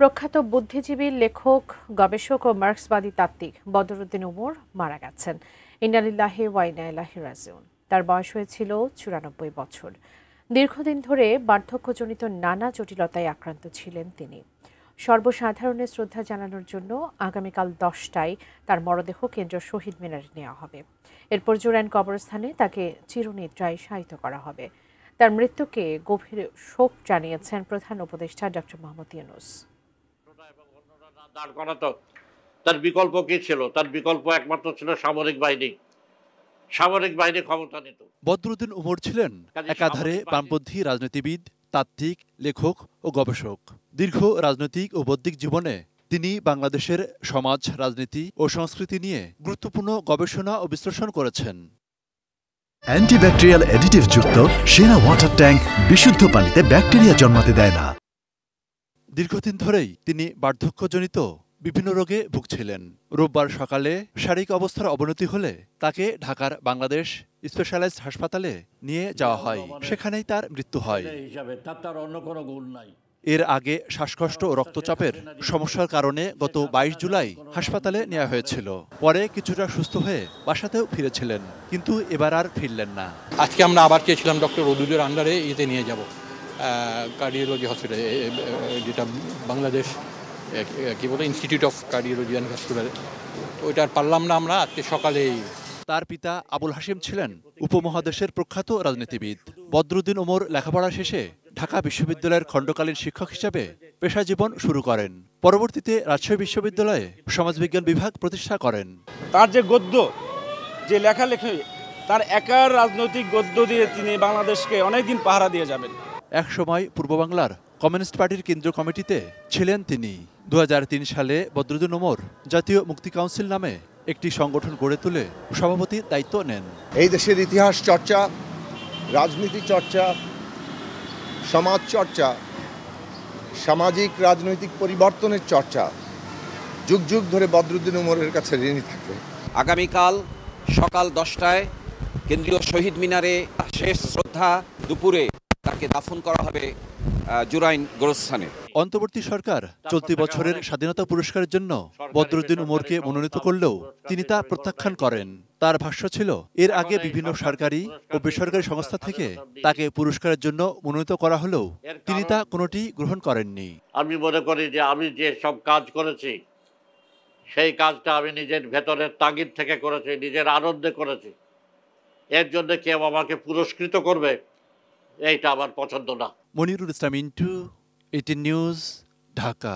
প্রখ্যাত বুদ্ধিজীবী, লেখক, গবেষক ও মার্ক্সবাদী তাত্ত্বিক বদরুদ্দিন উমর মারা গেছেন। ইন্না লিল্লাহি ওয়া ইন্না ইলাইহি রাজিউন। তার বয়স হয়েছিল ৯৪ বছর। দীর্ঘদিন ধরে বার্ধক্যজনিত নানা জটিলতায় আক্রান্ত ছিলেন তিনি। সর্বসাধারণের শ্রদ্ধা জানানোর জন্য আগামীকাল ১০টায় তার মরদেহ কেন্দ্রীয় শহীদ মিনারে নেওয়া হবে। এরপর জুরাইন কবরস্থানে তাকে চিরনিদ্রায় শায়িত করা হবে। তার মৃত্যুকে গভীর শোক জানিয়েছেন প্রধান উপদেষ্টা ডক্টর মোহাম্মদ ইউনূস। দাঁড় করাতো তার বিকল্প কি ছিল? তার বিকল্প একমাত্র ছিল সামরিক বাহিনী। সামরিক বাহিনী ক্ষমতা নিত। বদরুদ্দিন উমর ছিলেন একাধারে বামপন্থী রাজনীতিবিদ, তাত্ত্বিক, লেখক ও গবেষক। দীর্ঘ রাজনৈতিক ও বৌদ্ধিক জীবনে তিনি বাংলাদেশের সমাজ, রাজনীতি ও সংস্কৃতি নিয়ে গুরুত্বপূর্ণ গবেষণা ও বিশ্লেষণ করেছেন। অ্যান্টিব্যাকটেরিয়াল অ্যাডিটিভ যুক্ত সেরা ওয়াটার ট্যাঙ্ক বিশুদ্ধ পানিতে ব্যাকটেরিয়া জন্মাতে দেয় না। দীর্ঘদিন ধরেই তিনি বার্ধক্যজনিত বিভিন্ন রোগে ভুগছিলেন। রোববার সকালে শারীরিক অবস্থার অবনতি হলে তাকে ঢাকার বাংলাদেশ স্পেশালাইজড হাসপাতালে নিয়ে যাওয়া হয়। সেখানেই তার মৃত্যু হয়। এর আগে শ্বাসকষ্ট ও রক্তচাপের সমস্যার কারণে গত ২২ জুলাই হাসপাতালে নেওয়া হয়েছিল। পরে কিছুটা সুস্থ হয়ে বাসাতেও ফিরেছিলেন, কিন্তু এবার আর ফিরলেন না। আজকে আমরা আবার চেয়েছিলাম ডক্টর ওদুদের আন্ডারে ইয়েতে নিয়ে যাব, কার্ডিওলজি হসপিটালে, যেটা বাংলাদেশ কি বলে institute of cardiology and vascular. তো ওইটা আর পারলাম না আমরা আজকে সকালেই। তার পিতা আবুল হাশিম ছিলেন উপমহাদেশের প্রখ্যাত রাজনীতিবিদ। বদরুদ্দিন উমর লেখাপড়া শেষে ঢাকা বিশ্ববিদ্যালয়ের খণ্ডকালীন শিক্ষক হিসেবে পেশা জীবন শুরু করেন। পরবর্তীতে রাজশাহী বিশ্ববিদ্যালয়ে সমাজবিজ্ঞান বিভাগ প্রতিষ্ঠা করেন। তার যে গদ্য, যে লেখালেখি, তার একার রাজনৈতিক গদ্য দিয়ে তিনি বাংলাদেশকে অনেকদিন পাহারা দিয়ে যাবেন। একসময় পূর্ব বাংলার কমিউনিস্ট পার্টির কেন্দ্রীয় কমিটিতে ছিলেন তিনি। ২০০৩ সালে বদরুদ্দিন উমর জাতীয় মুক্তি কাউন্সিল নামে একটি সংগঠন গড়ে তুলে সভাপতির দায়িত্ব নেন। এই দেশের ইতিহাস চর্চা, রাজনীতি চর্চা, সমাজ চর্চা, সামাজিক রাজনৈতিক পরিবর্তনের চর্চা যুগ যুগ ধরে বদরুদ্দিন উমরের কাছে ঋণী থাকবে। আগামীকাল সকাল ১০টায় কেন্দ্রীয় শহীদ মিনারে শেষ শ্রদ্ধা দুপুরে তাকে দাফন করা হবে জুরাইন গোরস্থানে। অন্তর্বর্তী সরকার চলতি বছরের স্বাধীনতা পুরস্কারের জন্য বদরুদ্দিন উমরকে মনোনীত করলেও তিনি তা প্রত্যাখ্যান করেন। তার ভাষ্য ছিল, এর আগে বিভিন্ন সরকারি ও বেসরকারি সংস্থা থেকে তাকে পুরস্কারের জন্য মনোনীত করা হলেও তিনি তা কোনোটি গ্রহণ করেননি। আমি মনে করি যে আমি যে সব কাজ করেছি সেই কাজটা আমি নিজের ভেতরের তাগিদ থেকে করেছি, নিজের আনন্দে করেছি। এর জন্য কেউ আমাকে পুরস্কৃত করবে এইটা আমার পছন্দ না। মনিরুল ইসলাম, ইন্টু, 18 নিউজ, ঢাকা।